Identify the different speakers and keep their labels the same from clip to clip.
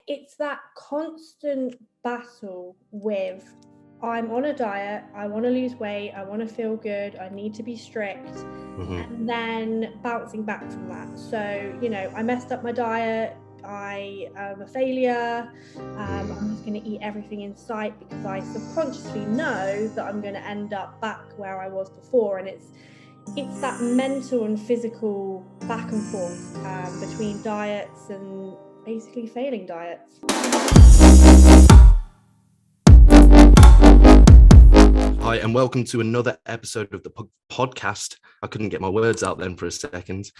Speaker 1: it's that constant battle with, I'm on a diet, I want to lose weight, I want to feel good, I need to be strict, and then bouncing back from that. So, I messed up my diet, I am a failure, I'm just going to eat everything in sight because I subconsciously know that I'm going to end up back where I was before. And it's that mental and physical back and forth between diets and basically failing diets.
Speaker 2: Hi, and welcome to another episode of the podcast. I couldn't get my words out then for a second.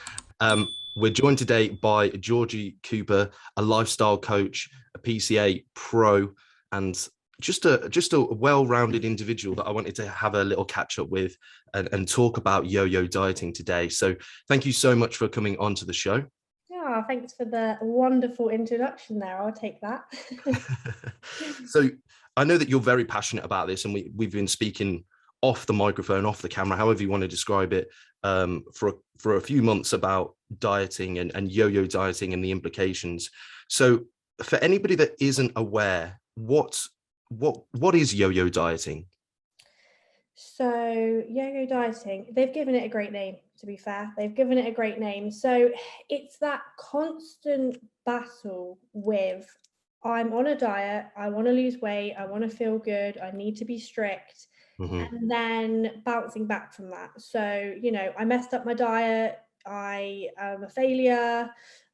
Speaker 2: We're joined today by Georgie Cooper, a lifestyle coach, a PCA pro, and just a well-rounded individual that I wanted to have a little catch up with and talk about yo-yo dieting today. So thank you so much for coming on to the show.
Speaker 1: Yeah, thanks for the wonderful introduction there. I'll take that.
Speaker 2: So I know that you're very passionate about this, and we've been speaking off the microphone, off the camera, however you want to describe it, for a few months about dieting and yo-yo dieting and the implications. So for anybody that isn't aware, what is yo-yo dieting?
Speaker 1: So yo-yo dieting, they've given it a great name, to be fair. They've given it a great name. So it's that constant battle with, I'm on a diet, I want to lose weight, I want to feel good, I need to be strict, and then bouncing back from that. So, I messed up my diet, I am a failure,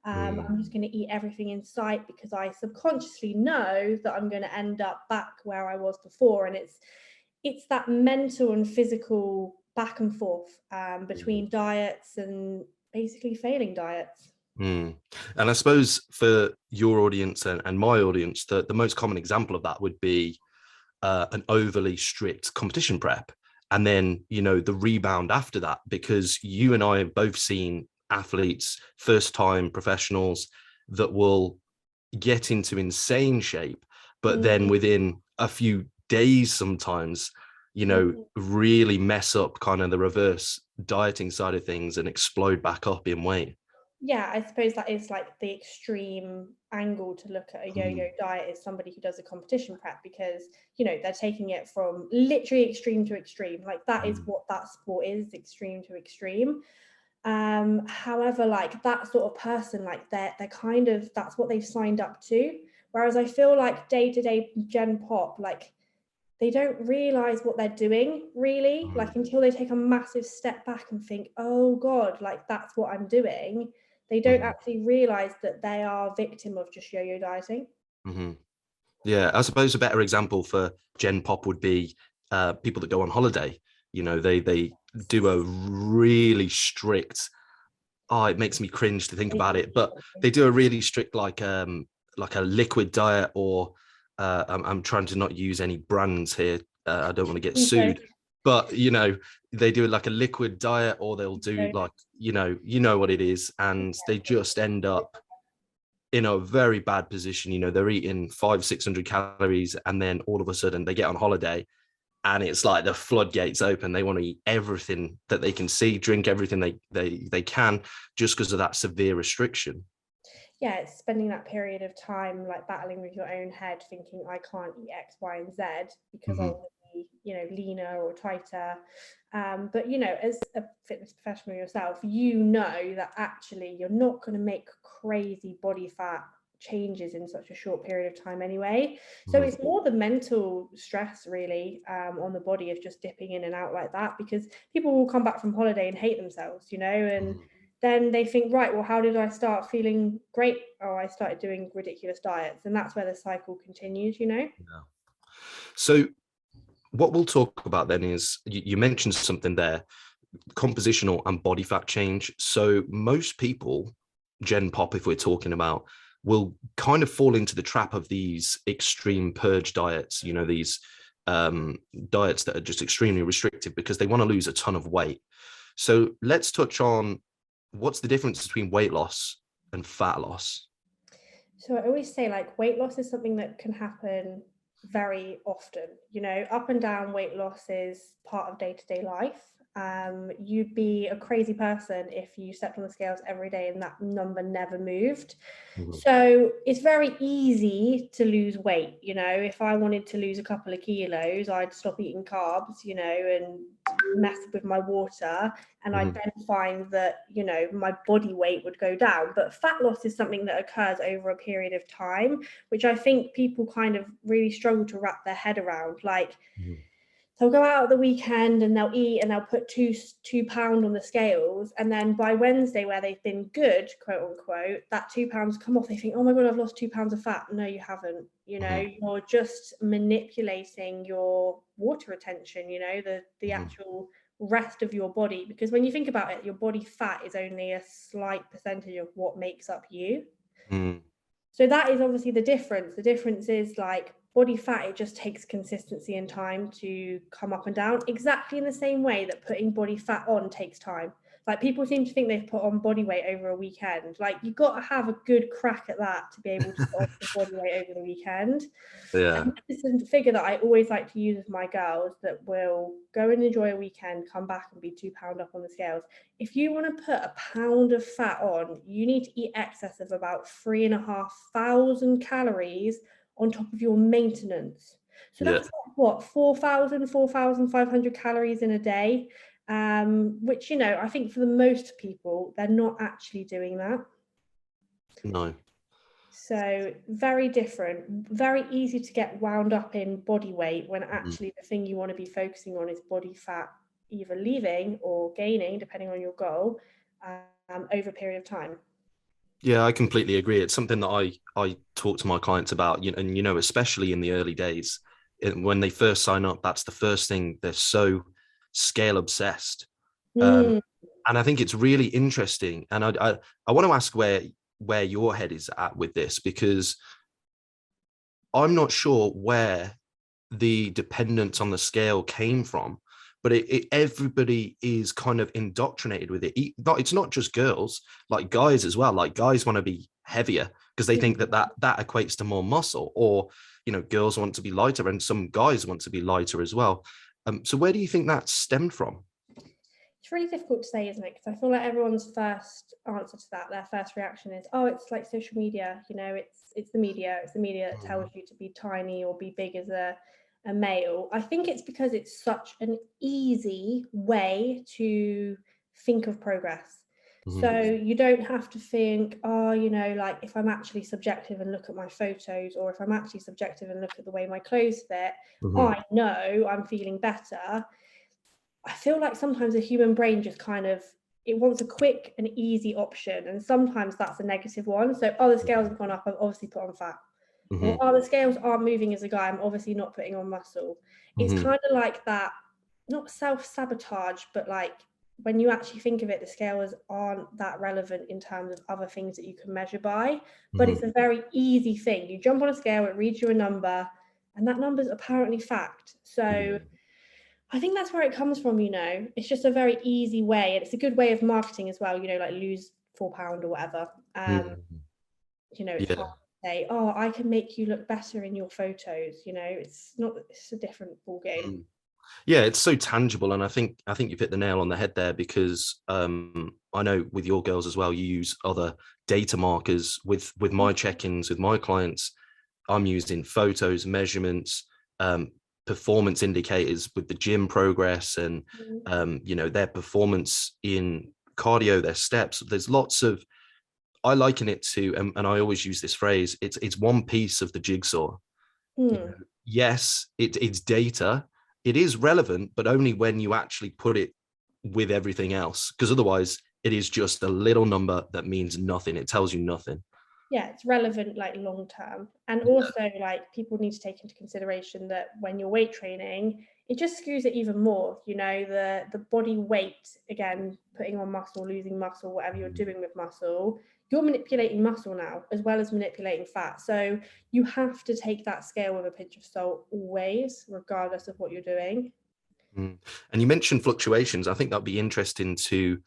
Speaker 1: I'm just going to eat everything in sight because I subconsciously know that I'm going to end up back where I was before. And it's that mental and physical back and forth between diets and basically failing diets.
Speaker 2: And I suppose for your audience and my audience, the most common example of that would be an overly strict competition prep. And then, the rebound after that, because you and I have both seen athletes, first-time professionals that will get into insane shape, but then within a few days sometimes, really mess up kind of the reverse dieting side of things and explode back up in weight.
Speaker 1: Yeah, I suppose that is like the extreme angle to look at a yo-yo diet, is somebody who does a competition prep, because they're taking it from literally extreme to extreme. Like that is what that sport is, extreme to extreme. However, like that sort of person, like they're kind of, that's what they've signed up to. Whereas I feel like day-to-day Gen Pop, like they don't realize what they're doing really, like until they take a massive step back and think, oh God, like that's what I'm doing. They don't actually realize that they are a victim of just yo-yo dieting.
Speaker 2: Yeah, I suppose a better example for Gen Pop would be people that go on holiday. They do a really strict. Oh, it makes me cringe to think about it, but they do a really strict like a liquid diet, or I'm trying to not use any brands here. I don't want to get sued, but they do like a liquid diet, or they'll do like you know what it is, and they just end up in a very bad position. They're eating 500-600 calories, and then all of a sudden they get on holiday and it's like the floodgates open. They want to eat everything that they can see, drink everything they can, just because of that severe restriction.
Speaker 1: Yeah, it's spending that period of time like battling with your own head, thinking I can't eat X, Y, and Z because I want to be, leaner or tighter. But as a fitness professional yourself, that actually you're not going to make crazy body fat changes in such a short period of time anyway. So it's more the mental stress really on the body of just dipping in and out like that, because people will come back from holiday and hate themselves, and then they think, right, well, how did I start feeling great? Oh, I started doing ridiculous diets. And that's where the cycle continues,
Speaker 2: Yeah. So what we'll talk about then is, you mentioned something there, compositional and body fat change. So most people, Gen Pop, if we're talking about, will kind of fall into the trap of these extreme purge diets, these diets that are just extremely restrictive because they want to lose a ton of weight. So let's touch on, what's the difference between weight loss and fat loss?
Speaker 1: So I always say, like, weight loss is something that can happen very often. Up and down weight loss is part of day-to-day life. you'd be a crazy person if you stepped on the scales every day and that number never moved. So it's very easy to lose weight. You know, if I wanted to lose a couple of kilos, I'd stop eating carbs, you know, and mess with my water, and I'd then find that, you know, my body weight would go down. But fat loss is something that occurs over a period of time, which I think people kind of really struggle to wrap their head around. Like, they'll go out at the weekend and they'll eat and they'll put two pound on the scales, and then by Wednesday, where they've been good, quote unquote, that 2 pounds come off. They think, oh my god, I've lost 2 pounds of fat. No, you haven't. You know, you're just manipulating your water retention, you know, the actual rest of your body, because when you think about it, your body fat is only a slight percentage of what makes up you. So that is obviously the difference. The difference is, like, body fat, it just takes consistency and time to come up and down, exactly in the same way that putting body fat on takes time. Like, people seem to think they've put on body weight over a weekend. Like, you've got to have a good crack at that to be able to put on the body weight over the weekend. And this is a figure that I always like to use with my girls that will go and enjoy a weekend, come back and be 2 pound up on the scales. If you want to put a pound of fat on, you need to eat excess of about 3,500 calories on top of your maintenance. So that's what, 4,500 calories in a day, which, you know, I think for the most people, they're not actually doing that.
Speaker 2: No.
Speaker 1: So very different, very easy to get wound up in body weight when actually the thing you want to be focusing on is body fat, either leaving or gaining, depending on your goal, over a period of time.
Speaker 2: Yeah, I completely agree. It's something that I talk to my clients about, and, you know, especially in the early days, when they first sign up, that's the first thing. They're so scale obsessed. And I think it's really interesting. And I want to ask where your head is at with this, because I'm not sure where the dependence on the scale came from, but everybody is kind of indoctrinated with it. It's not just girls, like guys as well. Like, guys want to be heavier because they think that equates to more muscle, or, you know, girls want to be lighter and some guys want to be lighter as well. So where do you think that stemmed from?
Speaker 1: It's really difficult to say, isn't it? Because I feel like everyone's first answer to that, their first reaction is, oh, it's like social media, you know, it's the media that tells you to be tiny or be big as a male. I think it's because it's such an easy way to think of progress. So you don't have to think, oh, you know, like, if I'm actually subjective and look at my photos, or if I'm actually subjective and look at the way my clothes fit, I know I'm feeling better. I feel like sometimes the human brain just kind of, it wants a quick and easy option. And sometimes that's a negative one. So, oh, the scales have gone up, I've obviously put on fat. Or, oh, the scales aren't moving as a guy, I'm obviously not putting on muscle. It's kind of like that, not self-sabotage, but like, when you actually think of it, the scales aren't that relevant in terms of other things that you can measure by. But it's a very easy thing. You jump on a scale, it reads you a number, and that number's apparently fact. So I think that's where it comes from, you know. It's just a very easy way, and it's a good way of marketing as well, you know, like lose 4 pound or whatever. You know, it's hard to say, oh, I can make you look better in your photos, you know. It's a different ball game.
Speaker 2: Yeah, it's so tangible, and I think you've hit the nail on the head there, because I know with your girls as well, you use other data markers. With my check-ins with my clients, I'm using photos, measurements, performance indicators with the gym progress, and you know, their performance in cardio, their steps. There's lots of, I liken it to, and I always use this phrase, it's one piece of the jigsaw. You know, yes, it's data. It is relevant, but only when you actually put it with everything else, because otherwise it is just a little number that means nothing. It tells you nothing.
Speaker 1: Yeah, it's relevant, like, long term. And also, like, people need to take into consideration that when you're weight training, it just skews it even more. You know, the body weight, again, putting on muscle, losing muscle, whatever you're doing with muscle, you're manipulating muscle now as well as manipulating fat. So you have to take that scale with a pinch of salt always, regardless of what you're doing.
Speaker 2: And you mentioned fluctuations. I think that'd be interesting to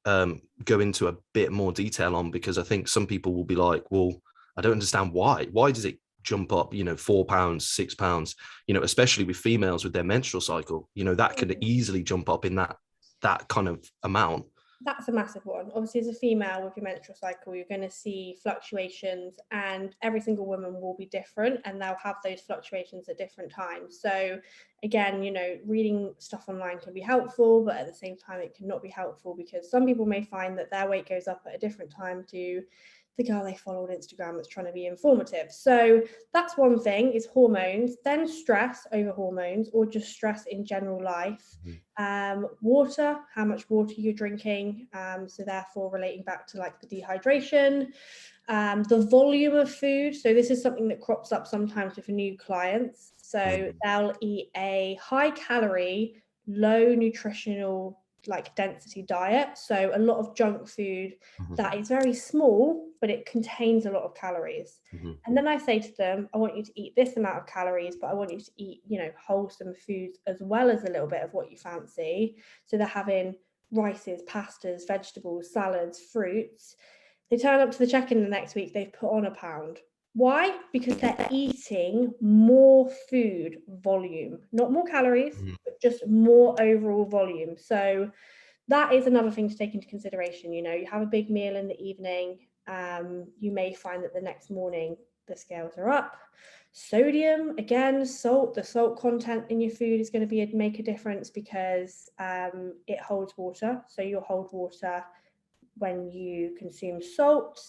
Speaker 2: go into a bit more detail on, because I think some people will be like, well, I don't understand why does it jump up, you know, 4 pounds, 6 pounds, you know, especially with females with their menstrual cycle, you know, that could easily jump up in that that kind of amount.
Speaker 1: That's a massive one. Obviously, as a female with your menstrual cycle, you're going to see fluctuations, and every single woman will be different, and they'll have those fluctuations at different times. So again, reading stuff online can be helpful, but at the same time, it cannot be helpful, because some people may find that their weight goes up at a different time to the girl they follow on Instagram that's trying to be informative. So that's one thing, is hormones, then stress over hormones, or just stress in general life. Water, how much water you're drinking, so therefore relating back to like the dehydration, the volume of food. So this is something that crops up sometimes with new clients. So they'll eat a high calorie, low nutritional like density diet, so a lot of junk food that is very small, but it contains a lot of calories. And then I say to them, I want you to eat this amount of calories, but I want you to eat, wholesome foods as well as a little bit of what you fancy. So they're having rices, pastas, vegetables, salads, fruits. They turn up to the check-in the next week, they've put on a pound. Why? Because they're eating more food volume, not more calories, but just more overall volume. So that is another thing to take into consideration. You have a big meal in the evening, you may find that the next morning the scales are up. Sodium, again, salt, the salt content in your food is going to make a difference, because it holds water. So you'll hold water when you consume salt.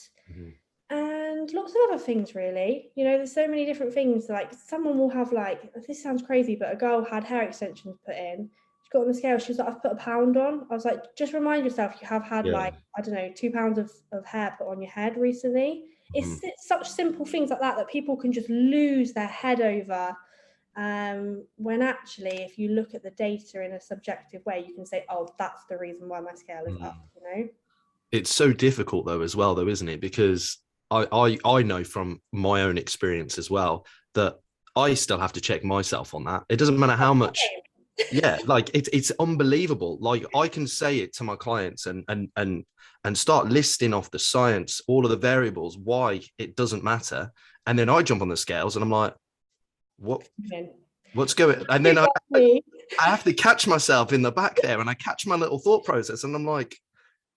Speaker 1: And lots of other things, really. There's so many different things. Like, someone will have, like, this sounds crazy, but a girl had hair extensions put in. She got on the scale, she was like, I've put a pound on. I was like, just remind yourself you have had like, I don't know, 2 pounds of hair put on your head recently. It's such simple things like that people can just lose their head over, when actually, if you look at the data in a subjective way, you can say, oh, that's the reason why my scale is up.
Speaker 2: It's so difficult though, isn't it? Because I know from my own experience as well that I still have to check myself on that. It doesn't matter how much. Yeah, like it's unbelievable. Like, I can say it to my clients and start listing off the science, all of the variables, why it doesn't matter, and then I jump on the scales and I'm like, what's going? And then I have to catch myself in the back there, and I catch my little thought process, and I'm like,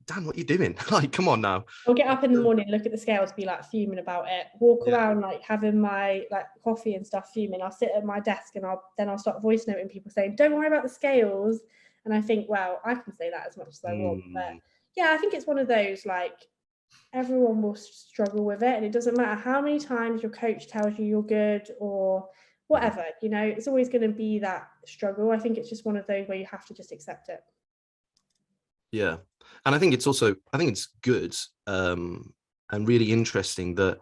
Speaker 2: Dan, what are you doing? Like, come on now.
Speaker 1: I'll get up in the morning, look at the scales, be like fuming about it, walk around like having my like coffee and stuff, fuming. I'll sit at my desk and I'll start voice noting people saying, don't worry about the scales. And I think, well, I can say that as much as I want, but yeah, I think it's one of those, like, everyone will struggle with it, and it doesn't matter how many times your coach tells you you're good or whatever, it's always going to be that struggle. I think it's just one of those where you have to just accept it.
Speaker 2: Yeah. And I think it's good and really interesting that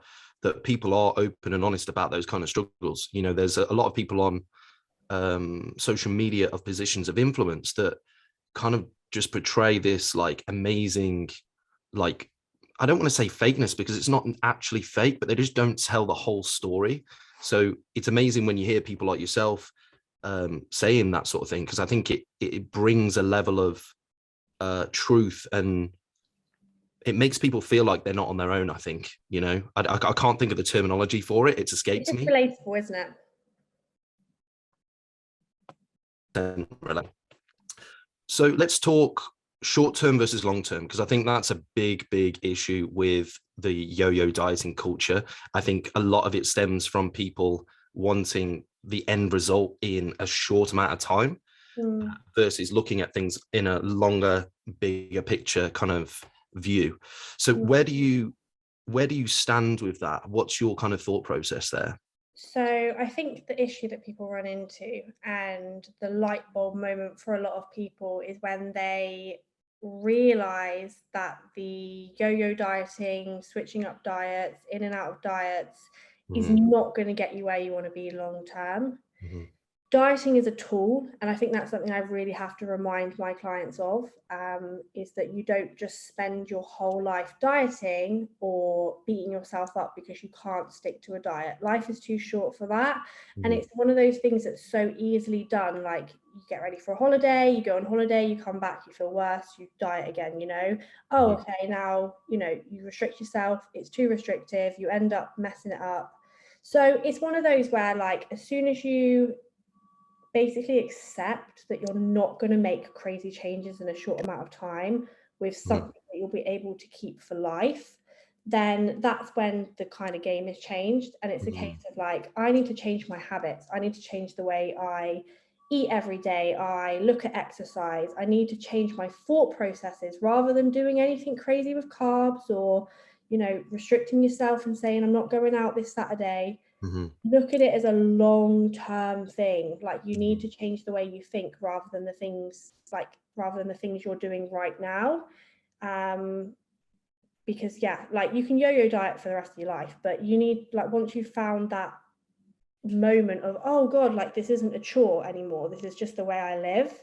Speaker 2: people are open and honest about those kind of struggles. There's a lot of people on social media of positions of influence that kind of just portray this like amazing, like, I don't want to say fakeness, because it's not actually fake, but they just don't tell the whole story. So it's amazing when you hear people like yourself saying that sort of thing, because I think it brings a level of truth, and it makes people feel like they're not on their own. I think, I can't think of the terminology for it. It's escaped me.
Speaker 1: It's relatable, isn't
Speaker 2: it? So let's talk short-term versus long-term, because I think that's a big issue with the yo-yo dieting culture. I think a lot of it stems from people wanting the end result in a short amount of time versus looking at things in a longer, bigger picture kind of view. So where do you stand with that? What's your kind of thought process there?
Speaker 1: So I think the issue that people run into, and the light bulb moment for a lot of people, is when they realize that the yo-yo dieting, switching up diets, in and out of diets, is not going to get you where you want to be long term. Dieting is a tool, and I think that's something I really have to remind my clients of, is that you don't just spend your whole life dieting or beating yourself up because you can't stick to a diet. Life is too short for that. And it's one of those things that's so easily done. Like, you get ready for a holiday, you go on holiday, you come back, you feel worse, you diet again, oh, okay, now, you restrict yourself, it's too restrictive, you end up messing it up. So it's one of those where, like, as soon as you basically accept that you're not going to make crazy changes in a short amount of time with something that you'll be able to keep for life, then that's when the kind of game is changed. And it's a case of like, I need to change my habits. I need to change the way I eat every day. I look at exercise. I need to change my thought processes rather than doing anything crazy with carbs or, you know, restricting yourself and saying, I'm not going out this Saturday. Look at it as a long-term thing. Like, you need to change the way you think rather than the things you're doing right now. Because yeah, like, you can yo-yo diet for the rest of your life, but you need, like, once you've found that moment of, oh god, like, this isn't a chore anymore, this is just the way I live,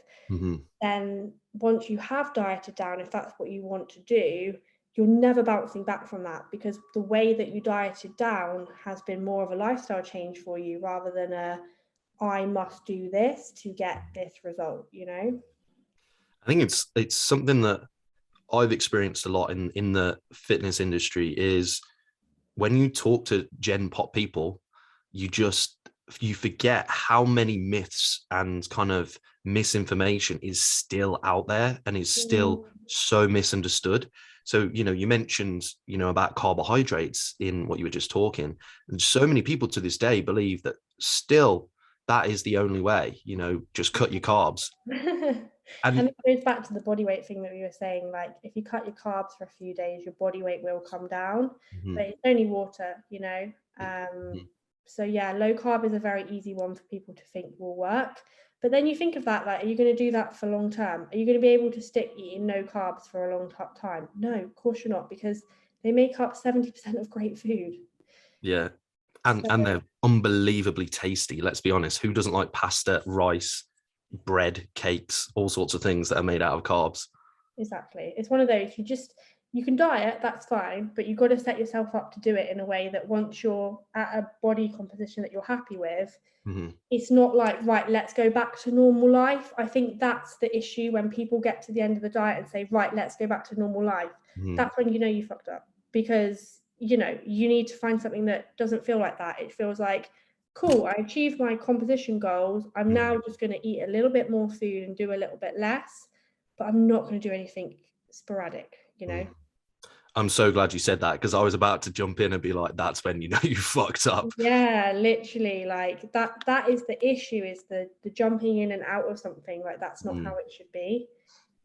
Speaker 1: then once you have dieted down, if that's what you want to do, you're never bouncing back from that, because the way that you dieted down has been more of a lifestyle change for you rather than a, I must do this to get this result, you know?
Speaker 2: I think it's something that I've experienced a lot in the fitness industry is when you talk to Gen Pop people, you forget how many myths and kind of misinformation is still out there and is still so misunderstood. So, you know, you mentioned, you know, about carbohydrates in what you were just talking, and so many people to this day believe that still that is the only way, you know, just cut your carbs.
Speaker 1: And
Speaker 2: And
Speaker 1: it goes back to the body weight thing that we were saying, like, if you cut your carbs for a few days, your body weight will come down, but it's only water, you know? So yeah, low carb is a very easy one for people to think will work. But then you think of that, like, are you going to do that for long term? Are you going to be able to stick eating no carbs for a long time? No, of course you're not, because they make up 70% of great food.
Speaker 2: yeah,
Speaker 1: So,
Speaker 2: and they're unbelievably tasty. Let's be honest. Who doesn't like pasta, rice, bread, cakes, all sorts of things that are made out of carbs?
Speaker 1: exactly. It's one of those, you can diet, that's fine, but you've got to set yourself up to do it in a way that once you're at a body composition that you're happy with, it's not like, right, let's go back to normal life. I think that's the issue when people get to the end of the diet and say, right, let's go back to normal life. That's when you know you fucked up, because, you know, you need to find something that doesn't feel like that. It feels like, cool, I achieved my composition goals. I'm now just going to eat a little bit more food and do a little bit less, but I'm not going to do anything sporadic, you know?
Speaker 2: I'm so glad you said that, because I was about to jump in and be like, that's when you know you fucked up.
Speaker 1: Yeah, literally, like, that is the issue, is the jumping in and out of something. Like, that's not how it should be.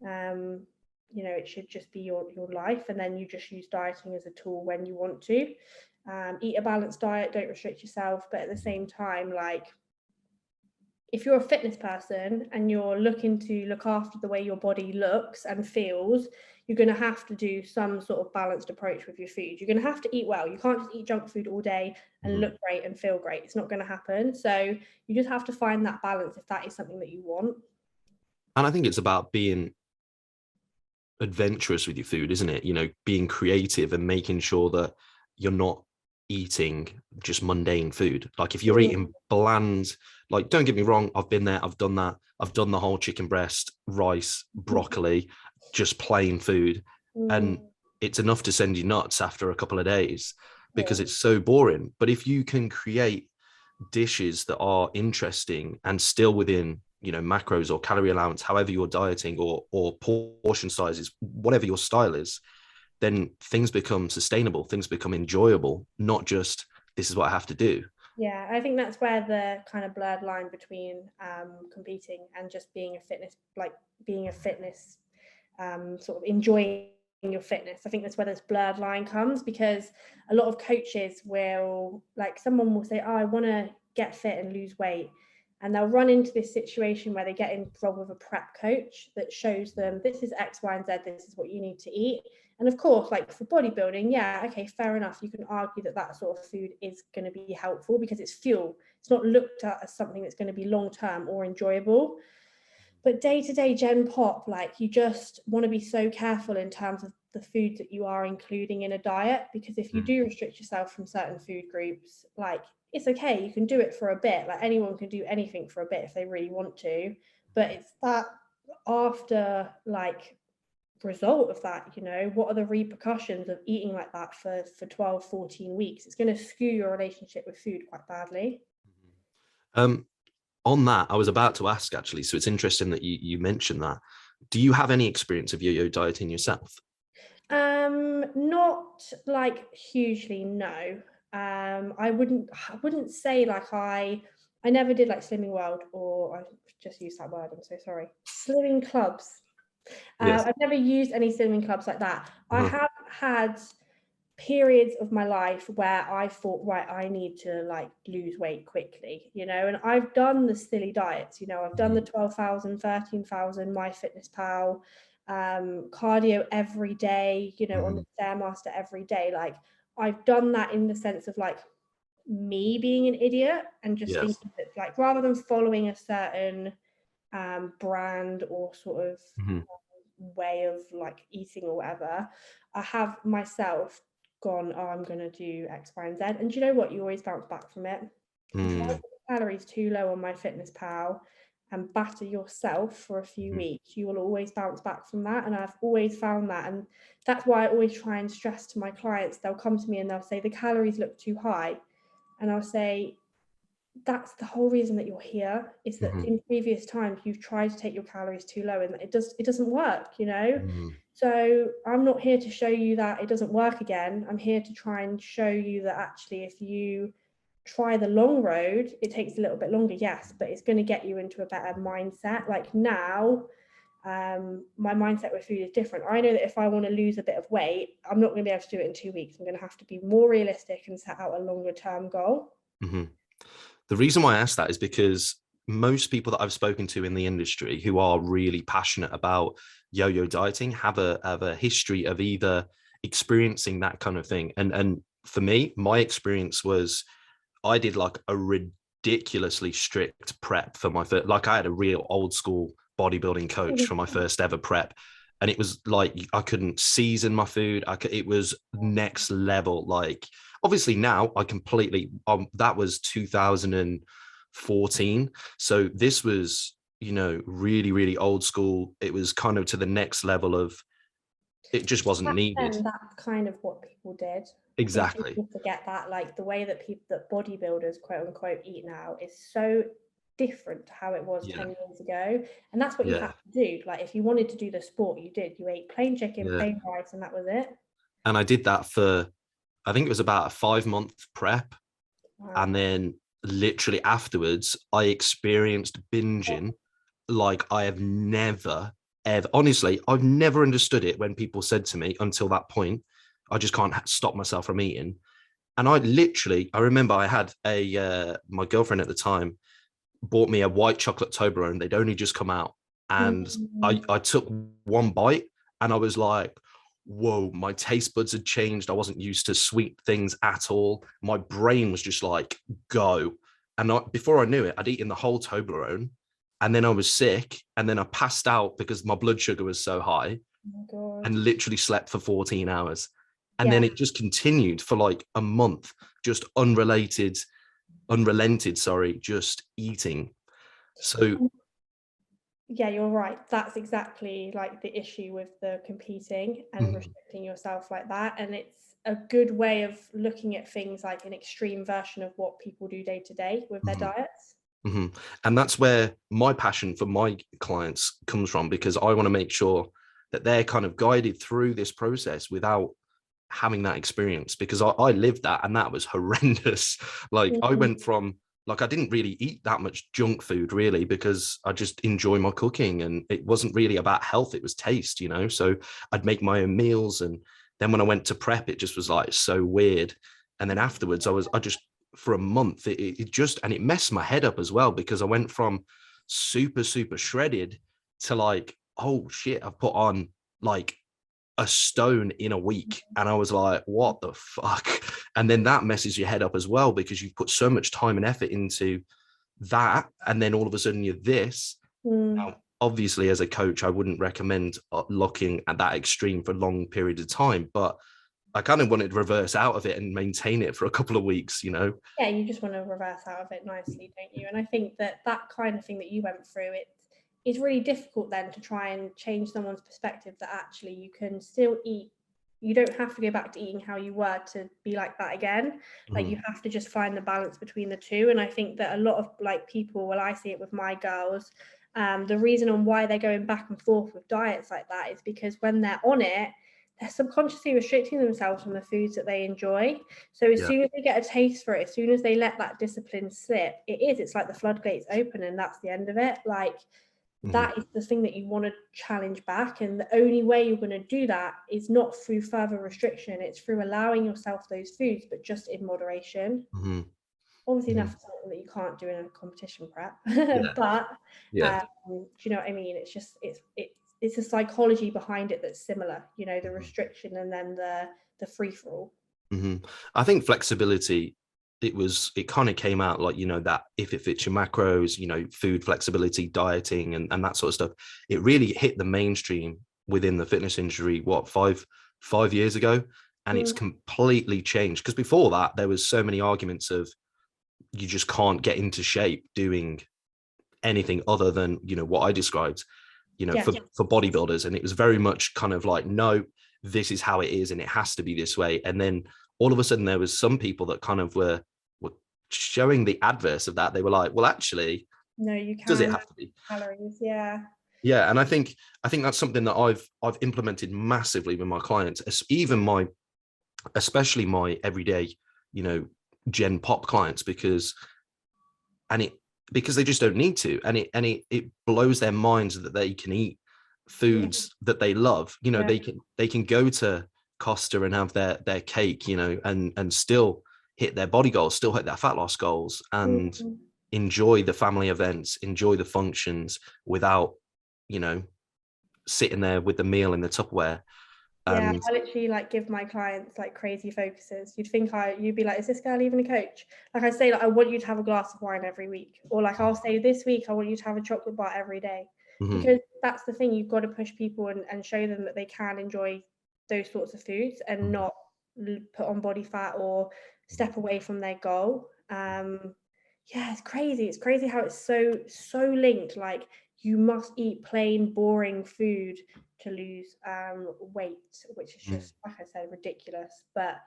Speaker 1: You know, it should just be your life, and then you just use dieting as a tool when you want to. Eat a balanced diet, don't restrict yourself, but at the same time, like, if you're a fitness person and you're looking to look after the way your body looks and feels, you're going to have to do some sort of balanced approach with your food. You're going to have to eat well. You can't just eat junk food all day and look great and feel great. It's not going to happen. So you just have to find that balance if that is something that you want.
Speaker 2: And I think it's about being adventurous with your food, isn't it? You know, being creative and making sure that you're not eating just mundane food. Like, if you're eating bland, like, don't get me wrong, I've been there, I've done that. I've done the whole chicken breast, rice, broccoli, just plain food. And it's enough to send you nuts after a couple of days because it's so boring. But if you can create dishes that are interesting and still within, you know, macros or calorie allowance, however you're dieting, or portion sizes, whatever your style is, then things become sustainable, things become enjoyable, not just this is what I have to do.
Speaker 1: Yeah, I think that's where the kind of blurred line between competing and just being a fitness, like being a fitness, sort of enjoying your fitness. I think that's where this blurred line comes, because a lot of coaches will, like, someone will say, oh, I want to get fit and lose weight. And they'll run into this situation where they get involved with a prep coach that shows them, this is X, Y, and Z, this is what you need to eat. And of course, like, for bodybuilding, yeah, okay, fair enough. You can argue that that sort of food is going to be helpful because it's fuel. It's not looked at as something that's going to be long-term or enjoyable. But day-to-day Gen Pop, like, you just want to be so careful in terms of the food that you are including in a diet, because if you do restrict yourself from certain food groups, like, it's okay, you can do it for a bit. Like, anyone can do anything for a bit if they really want to, but it's that after, like, result of that, you know, what are the repercussions of eating like that for 12, 14 weeks? It's going to skew your relationship with food quite badly.
Speaker 2: um on that, I was about to ask actually. So it's interesting that you mentioned that. Do you have any experience of yo-yo dieting yourself?
Speaker 1: Not like hugely, no. I wouldn't say like I never did like Slimming World, or I just used that word, I'm so sorry. Slimming clubs.
Speaker 2: Yes.
Speaker 1: I've never used any slimming clubs like that. I
Speaker 2: Uh-huh.
Speaker 1: have had periods of my life where I thought, right, I need to like lose weight quickly, and I've done the silly diets, I've done the 12,000, 13,000, MyFitnessPal, cardio every day, on the Stairmaster every day. Like, I've done that in the sense of like me being an idiot and just
Speaker 2: Yes.
Speaker 1: thinking that, like, rather than following a certain brand or sort of
Speaker 2: Mhm.
Speaker 1: way of like eating or whatever, I have myself gone, oh, I'm going to do X, Y, and Z. And do you know what? You always bounce back from it. If you try to
Speaker 2: Mm.
Speaker 1: put the calories too low on MyFitnessPal and batter yourself for a few
Speaker 2: Mhm.
Speaker 1: weeks, you will always bounce back from that. And I've always found that. And that's why I always try and stress to my clients, they'll come to me and they'll say, the calories look too high. And I'll say, that's the whole reason that you're here, is that
Speaker 2: Mhm.
Speaker 1: in previous times you've tried to take your calories too low and it doesn't work.
Speaker 2: Mhm.
Speaker 1: So I'm not here to show you that it doesn't work again. I'm here to try and show you that actually, if you try the long road, it takes a little bit longer, yes, but it's going to get you into a better mindset. Like now, my mindset with food is different. I know that if I want to lose a bit of weight, I'm not going to be able to do it in 2 weeks. I'm going to have to be more realistic and set out a longer term goal.
Speaker 2: Mhm. The reason why I ask that is because most people that I've spoken to in the industry who are really passionate about yo-yo dieting have a history of either experiencing that kind of thing. And for me, my experience was I did like a ridiculously strict prep for my first, like I had a real old school bodybuilding coach for my first ever prep. And it was like I couldn't season my food. It was next level. Like obviously now I completely that was 2014. So this was, really, really old school. It was kind of to the next level of it just wasn't
Speaker 1: Back
Speaker 2: needed.
Speaker 1: then, that's kind of what people did. I think
Speaker 2: Exactly.
Speaker 1: people forget that, like the way that people, that bodybuilders, quote unquote, eat now is so different to how it was
Speaker 2: Yeah.
Speaker 1: 10 years ago. And that's what you
Speaker 2: Yeah.
Speaker 1: have to do. Like, if you wanted to do the sport, you did. You ate plain chicken,
Speaker 2: Yeah.
Speaker 1: plain rice, and that was it.
Speaker 2: And I did that for I think it was about a 5 month prep. And
Speaker 1: Wow.
Speaker 2: then literally afterwards, I experienced binging like I have never, ever, honestly, I've never understood it when people said to me until that point, I just can't stop myself from eating. And I remember I had my girlfriend at the time bought me a white chocolate Toblerone. They'd only just come out. And
Speaker 1: Mm.
Speaker 2: I took one bite and I was like, whoa, my taste buds had changed. I wasn't used to sweet things at all. My brain was just like, go. And before I knew it, I'd eaten the whole Toblerone. And then I was sick. And then I passed out because my blood sugar was so high
Speaker 1: Oh my God.
Speaker 2: and literally slept for 14 hours. And
Speaker 1: Yeah.
Speaker 2: then it just continued for like a month, just unrelented, sorry, just eating. So,
Speaker 1: Yeah, you're right. That's exactly like the issue with the competing and
Speaker 2: mhm,
Speaker 1: restricting yourself like that. And it's a good way of looking at things like an extreme version of what people do day to day with their
Speaker 2: mhm,
Speaker 1: diets.
Speaker 2: mhm. And that's where my passion for my clients comes from, because I want to make sure that they're kind of guided through this process without having that experience, because I lived that and that was horrendous. Like I
Speaker 1: Mhm.
Speaker 2: went from like I didn't really eat that much junk food really because I just enjoy my cooking and it wasn't really about health, it was taste. So I'd make my own meals, and then when I went to prep it just was like so weird. And then afterwards I just for a month it just, and it messed my head up as well, because I went from super super shredded to like, oh shit, I've put on like a stone in a week. And I was like, what the fuck? And then that messes your head up as well, because you've put so much time and effort into that. And then all of a sudden you're this.
Speaker 1: Mm.
Speaker 2: Now, obviously, as a coach, I wouldn't recommend looking at that extreme for long periods of time, but I kind of wanted to reverse out of it and maintain it for a couple of weeks.
Speaker 1: Yeah, you just want to reverse out of it nicely, don't you? And I think that that kind of thing that you went through, it's really difficult then to try and change someone's perspective that actually you can still eat you don't have to go back to eating how you were to be like that again. Like, you have to just find the balance between the two. And I think that a lot of like people, well, I see it with my girls, the reason on why they're going back and forth with diets like that is because when they're on it, they're subconsciously restricting themselves from the foods that they enjoy. So as
Speaker 2: Yeah.
Speaker 1: soon as they get a taste for it, as soon as they let that discipline slip, it's like the floodgates open and that's the end of it. Like, that is the thing that you want to challenge back. And the only way you're going to do that is not through further restriction, it's through allowing yourself those foods, but just in moderation. Obviously, that's something that you can't do in a competition prep.
Speaker 2: Yeah.
Speaker 1: But
Speaker 2: Yeah.
Speaker 1: do you know what I mean? It's just it's a psychology behind it that's similar, you know, the restriction and then the free for all.
Speaker 2: I think flexibility, it kind of came out like, that if it fits your macros, food flexibility, dieting, and that sort of stuff, it really hit the mainstream within the fitness industry, what, 5 years ago. And it's completely changed, because before that there was so many arguments of you just can't get into shape doing anything other than, what I described, for bodybuilders. And it was very much kind of like, no, this is how it is and it has to be this way. And then all of a sudden there was some people that kind of were showing the adverse of that. They were like, well, actually,
Speaker 1: no, you
Speaker 2: does it
Speaker 1: can
Speaker 2: have to be
Speaker 1: calories?
Speaker 2: Yeah. And I think that's something that I've implemented massively with my clients, especially my everyday, Gen Pop clients, because they just don't need to, and it blows their minds that they can eat foods that they love. They can go to Costa and have their cake, and still hit their body goals, still hit their fat loss goals, and enjoy the family events, enjoy the functions without, sitting there with the meal in the Tupperware.
Speaker 1: I literally like give my clients like crazy focuses. You'd be like, is this girl even a coach? Like, I say, like, I want you to have a glass of wine every week, or like I'll say this week I want you to have a chocolate bar every day, because that's the thing. You've got to push people and show them that they can enjoy those sorts of foods and not put on body fat or step away from their goal. It's crazy. It's crazy how it's so linked. Like, you must eat plain, boring food to lose weight, which is just, like I said, ridiculous. But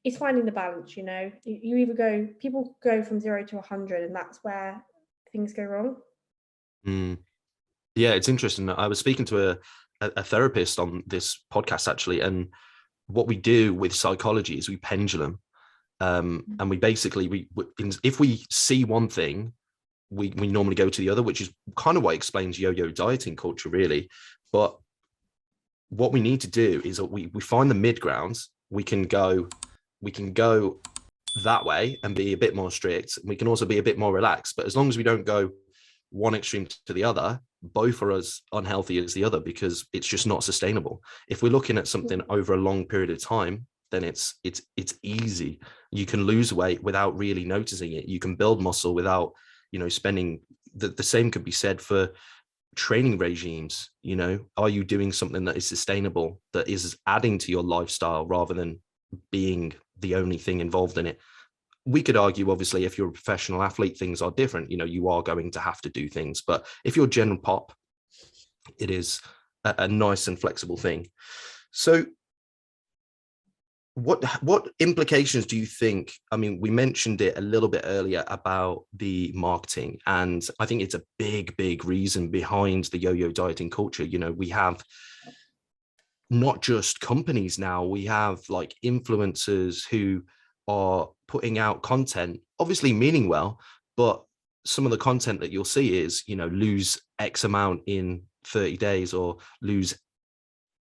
Speaker 1: it's finding the balance. You either people go from 0 to 100, and that's where things go wrong.
Speaker 2: Yeah, it's interesting. I was speaking to a therapist on this podcast, actually, and what we do with psychology is we pendulum. And we basically, if we see one thing, we normally go to the other, which is kind of what explains yo-yo dieting culture, really. But what we need to do is that we find the mid grounds. We can go that way and be a bit more strict. We can also be a bit more relaxed. But as long as we don't go one extreme to the other, both are as unhealthy as the other, because it's just not sustainable. If we're looking at something over a long period of time, then it's easy. You can lose weight without really noticing it. You can build muscle without, spending. The same could be said for training regimes. Are you doing something that is sustainable, that is adding to your lifestyle rather than being the only thing involved in it? We could argue, obviously, if you're a professional athlete, things are different. You are going to have to do things. But if you're general pop, it is a nice and flexible thing. So what implications do you think? I mean, we mentioned it a little bit earlier about the marketing, and I think it's a big reason behind the yo-yo dieting culture. We have not just companies now, we have like influencers who are putting out content, obviously meaning well, but some of the content that you'll see is, lose X amount in 30 days, or lose,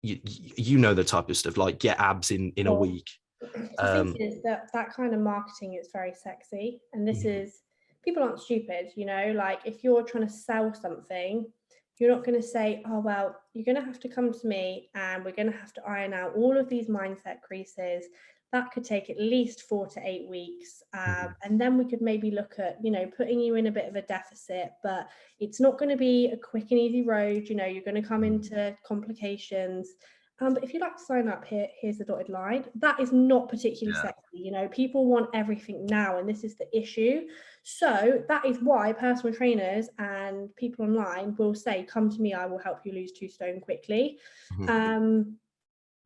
Speaker 2: the type of stuff, like get abs in a week.
Speaker 1: The thing is that kind of marketing is very sexy, and this is, people aren't stupid, like, if you're trying to sell something, you're not going to say, oh, well, you're going to have to come to me and we're going to have to iron out all of these mindset creases. That could take at least 4 to 8 weeks. And then we could maybe look at, putting you in a bit of a deficit, but it's not going to be a quick and easy road. You're going to come into complications. But if you'd like to sign up, here's the dotted line. That is not particularly sexy. People want everything now, and this is the issue. So that is why personal trainers and people online will say, come to me, I will help you lose 2 stone quickly.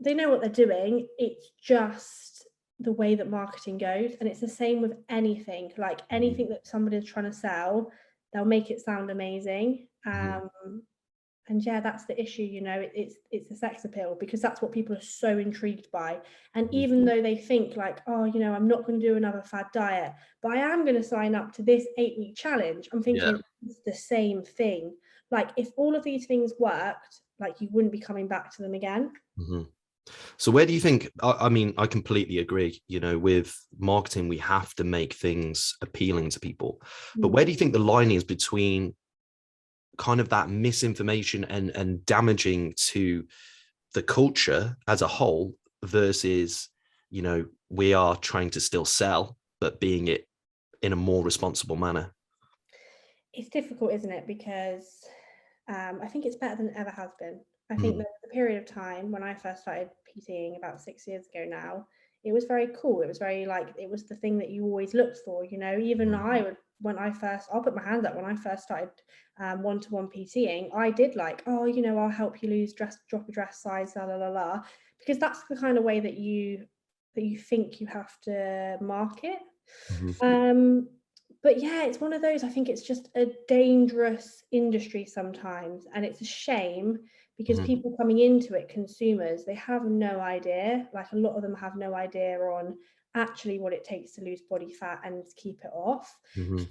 Speaker 1: they know what they're doing. It's just the way that marketing goes, and it's the same with anything. Like anything that somebody's trying to sell, they'll make it sound amazing. And yeah, that's the issue, you know, it's a sex appeal, because that's what people are so intrigued by. And even though they think like, oh, you know, I'm not going to do another fad diet, but I am going to sign up to this 8-week challenge, I'm thinking it's the same thing. Like if all of these things worked, like you wouldn't be coming back to them again.
Speaker 2: So where do you think, I mean, I completely agree, you know, with marketing, we have to make things appealing to people. But where do you think the line is between kind of that misinformation and damaging to the culture as a whole versus, you know, we are trying to still sell, but being it in a more responsible manner?
Speaker 1: It's difficult, isn't it? Because I think it's better than it ever has been. I think there was a period of time when I first started PTing about 6 years ago now, it was very cool. It was very like, it was the thing that you always looked for, you know. Even I would, I'll put my hand up, when I first started one-to-one PTing, I did like, oh, you know, I'll help you lose drop a dress size, la la la la, because that's the kind of way that you think you have to market. But yeah, it's one of those, I think it's just a dangerous industry sometimes, and it's a shame because people coming into it, consumers, they have no idea. Like a lot of them have no idea on actually what it takes to lose body fat and keep it off.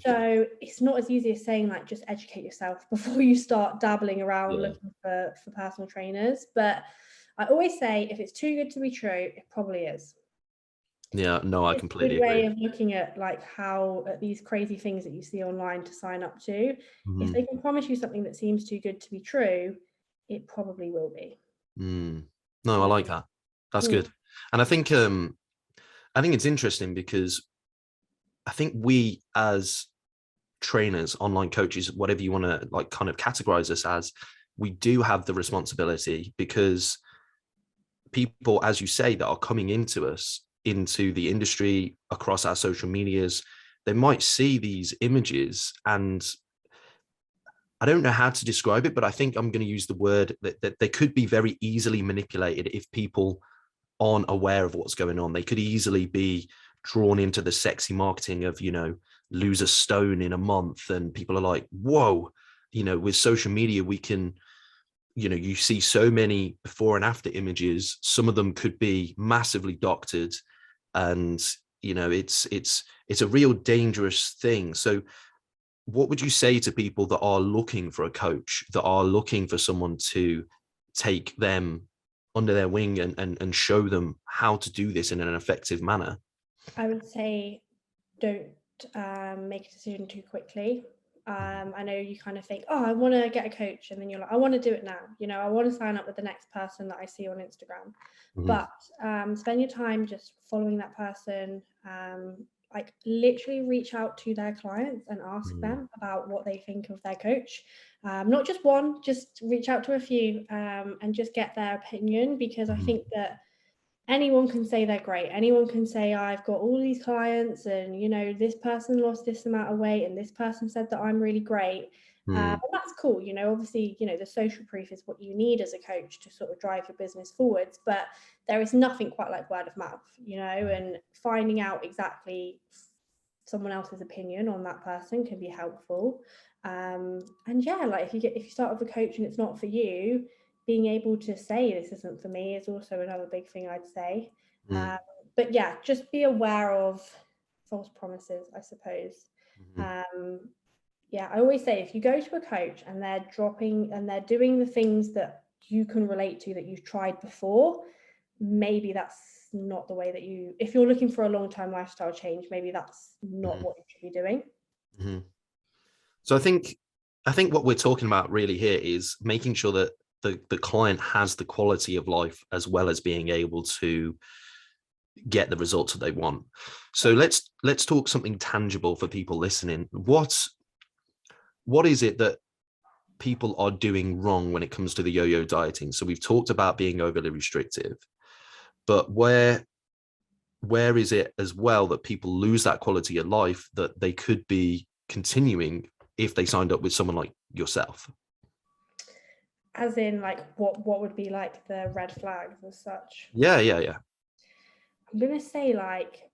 Speaker 1: So it's not as easy as saying like just educate yourself before you start dabbling around looking for personal trainers. But I always say if it's too good to be true, it probably is.
Speaker 2: Yeah, no, I
Speaker 1: It's a
Speaker 2: completely
Speaker 1: good way
Speaker 2: agree.
Speaker 1: of looking at like how at these crazy things that you see online to sign up to. If they can promise you something that seems too good to be true, it probably will be.
Speaker 2: No, I like that. That's good. And I think it's interesting because I think we as trainers, online coaches, whatever you want to like kind of categorize us as, we do have the responsibility, because people, as you say, that are coming into us, into the industry, across our social medias, they might see these images, and I don't know how to describe it, but I think I'm going to use the word that they could be very easily manipulated if people aren't aware of what's going on. They could easily be drawn into the sexy marketing of, you know, lose a stone in a month. And people are like, whoa, you know, with social media, we can, you know, you see so many before and after images. Some of them could be massively doctored. And, you know, it's a real dangerous thing. So what would you say to people that are looking for a coach, that are looking for someone to take them under their wing and show them how to do this in an effective manner?
Speaker 1: I would say don't make a decision too quickly. I know you kind of think, oh, I want to get a coach, and then you're like, I want to do it now. You know, I want to sign up with the next person that I see on Instagram. But spend your time just following that person. Like literally reach out to their clients and ask them about what they think of their coach. Not just one, just reach out to a few and just get their opinion, because I think that anyone can say they're great. Anyone can say, I've got all these clients and, you know, this person lost this amount of weight and this person said that I'm really great. And that's cool. You know, obviously, you know, the social proof is what you need as a coach to sort of drive your business forwards. But there is nothing quite like word of mouth, you know, and finding out exactly someone else's opinion on that person can be helpful. And yeah, like if you start with a coach and it's not for you, being able to say this isn't for me is also another big thing I'd say. But yeah, just be aware of false promises, I suppose. Yeah, I always say if you go to a coach and they're doing the things that you can relate to that you've tried before, maybe that's not the way that if you're looking for a long-term lifestyle change, maybe that's not what you should be doing.
Speaker 2: So I think what we're talking about really here is making sure that the client has the quality of life as well as being able to get the results that they want. So let's talk something tangible for people listening. What is it that people are doing wrong when it comes to the yo-yo dieting? So we've talked about being overly restrictive, but where is it as well that people lose that quality of life that they could be continuing if they signed up with someone like yourself?
Speaker 1: As in, like, what would be like the red flags as such?
Speaker 2: Yeah.
Speaker 1: I'm gonna say like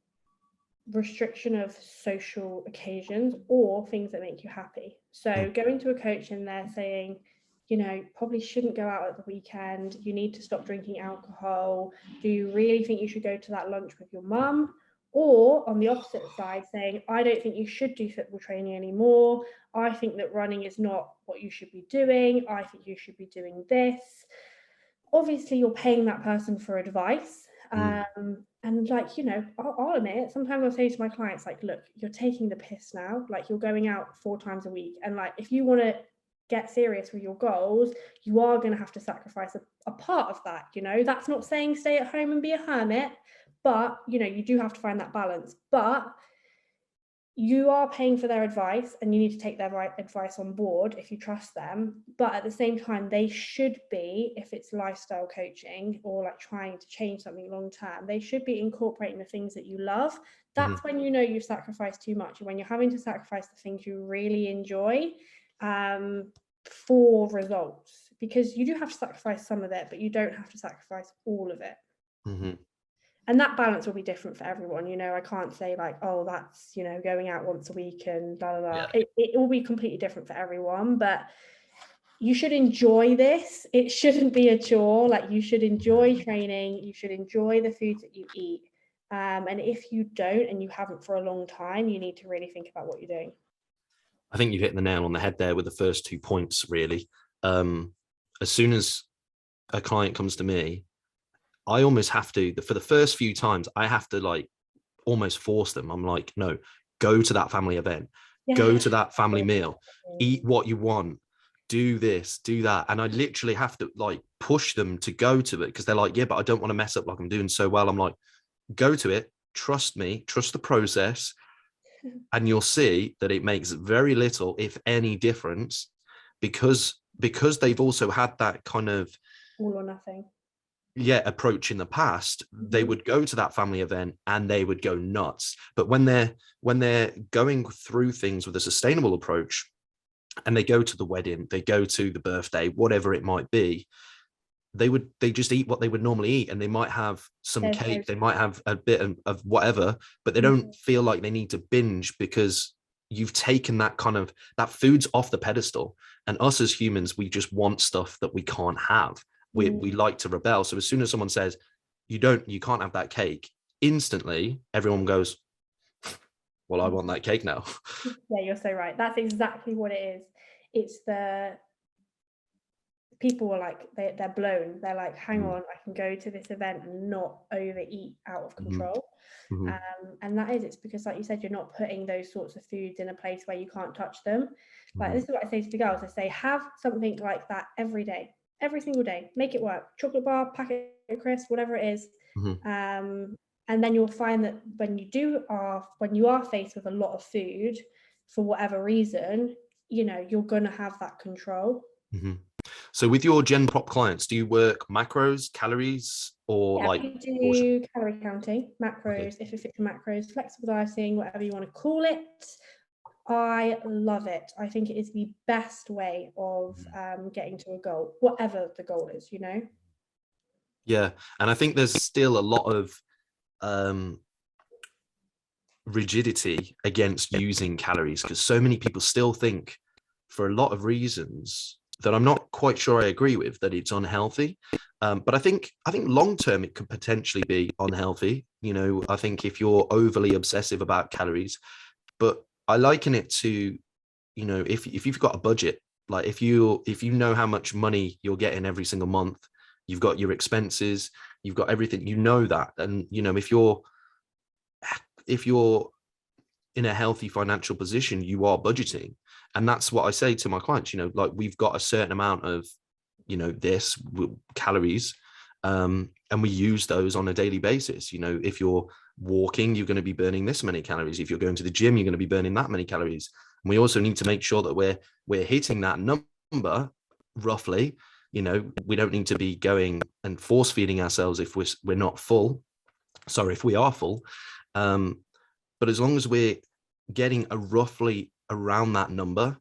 Speaker 1: restriction of social occasions or things that make you happy. So going to a coach and they're saying, you know, probably shouldn't go out at the weekend. You need to stop drinking alcohol. Do you really think you should go to that lunch with your mum? Or on the opposite side, saying, I don't think you should do football training anymore. I think that running is not what you should be doing. I think you should be doing this. Obviously, you're paying that person for advice. And like, you know, I'll admit it, sometimes I'll say to my clients, like, look, you're taking the piss now. Like, you're going out 4 times a week. And like, if you want to get serious with your goals, you are going to have to sacrifice a part of that. You know, that's not saying stay at home and be a hermit, but, you know, you do have to find that balance. But you are paying for their advice and you need to take their advice on board if you trust them. But at the same time, they should be, if it's lifestyle coaching or like trying to change something long term, they should be incorporating the things that you love. That's when you know you've sacrificed too much, when you're having to sacrifice the things you really enjoy for results, because you do have to sacrifice some of it, but you don't have to sacrifice all of it. And that balance will be different for everyone. You know, I can't say like, oh, that's, you know, going out once a week and blah, blah, blah.
Speaker 2: Yeah.
Speaker 1: It will be completely different for everyone, but you should enjoy this. It shouldn't be a chore. Like, you should enjoy training. You should enjoy the foods that you eat. And if you don't, and you haven't for a long time, you need to really think about what you're doing.
Speaker 2: I think you've hit the nail on the head there with the first 2 points, really. As soon as a client comes to me, I almost have to, for the first few times, I have to like almost force them. I'm like, no, go to that family event, go to that family meal, eat what you want, do this, do that. And I literally have to like push them to go to it, because they're like, yeah, but I don't want to mess up, like I'm doing so well. I'm like, go to it, trust me, trust the process. And you'll see that it makes very little, if any, difference, because they've also had that kind of
Speaker 1: all or nothing
Speaker 2: approach in the past. They would go to that family event and they would go nuts. But when they're going through things with a sustainable approach, and they go to the wedding, they go to the birthday, whatever it might be, they just eat what they would normally eat, and they might have some cake, they might have a bit of whatever, but they don't feel like they need to binge, because you've taken that kind of, that food's off the pedestal. And us as humans, we just want stuff that we can't have. We like to rebel. So as soon as someone says you can't have that cake, instantly everyone goes, well, I want that cake now.
Speaker 1: Yeah, you're so right. That's exactly what it is. It's the people are like, they're blown. They're like, hang on, I can go to this event and not overeat out of control. And that is, it's because, like you said, you're not putting those sorts of foods in a place where you can't touch them. Like, this is what I say to the girls. I say, have something like that every day, every single day. Make it work. Chocolate bar, packet of crisps, whatever it is. And then you'll find that when you are faced with a lot of food for whatever reason, you know, you're going to have that control.
Speaker 2: So with your Gen Pop clients, do you work macros, calories, or like
Speaker 1: we do calorie counting, macros, if it fits the macros, flexible dieting, whatever you want to call it. I love it. I think it is the best way of getting to a goal, whatever the goal is, you know?
Speaker 2: Yeah. And I think there's still a lot of rigidity against using calories, because so many people still think, for a lot of reasons that I'm not quite sure I agree with, that it's unhealthy. But I think long term it could potentially be unhealthy. You know, I think if you're overly obsessive about calories, but I liken it to, you know, if you've got a budget, like if you know how much money you're getting every single month, you've got your expenses, you've got everything, you know that. And, you know, if you're in a healthy financial position, you are budgeting. And that's what I say to my clients, you know, like, we've got a certain amount of, you know, calories, and we use those on a daily basis. You know, if you're walking, you're going to be burning this many calories. If you're going to the gym, you're going to be burning that many calories. And we also need to make sure that we're hitting that number roughly. You know, we don't need to be going and force feeding ourselves if we're not full. Sorry, if we are full. But as long as we're getting a roughly around that number,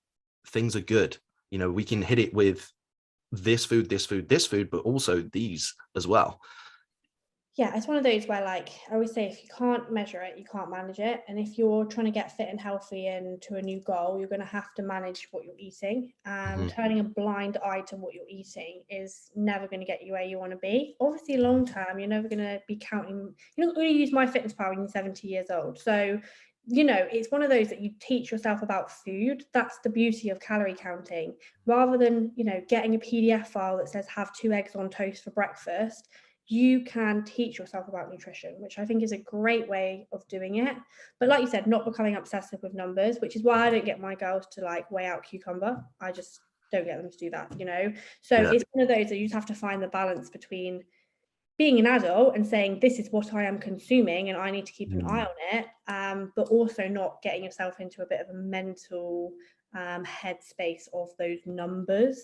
Speaker 2: things are good. You know, we can hit it with this food, this food, this food, but also these as well.
Speaker 1: Yeah, it's one of those where, like, I always say, if you can't measure it, you can't manage it. And if you're trying to get fit and healthy and to a new goal, you're going to have to manage what you're eating. Turning a blind eye to what you're eating is never going to get you where you want to be. Obviously, long term, you're never going to be counting. You're not going to use MyFitnessPal when you're 70 years old. So, you know, it's one of those that you teach yourself about food. That's the beauty of calorie counting. Rather than, you know, getting a PDF file that says have 2 eggs on toast for breakfast, you can teach yourself about nutrition, which I think is a great way of doing it. But like you said, not becoming obsessive with numbers, which is why I don't get my girls to like weigh out cucumber. I just don't get them to do that, you know? So it's one of those that you just have to find the balance between being an adult and saying, this is what I am consuming and I need to keep an eye on it, but also not getting yourself into a bit of a mental headspace of those numbers.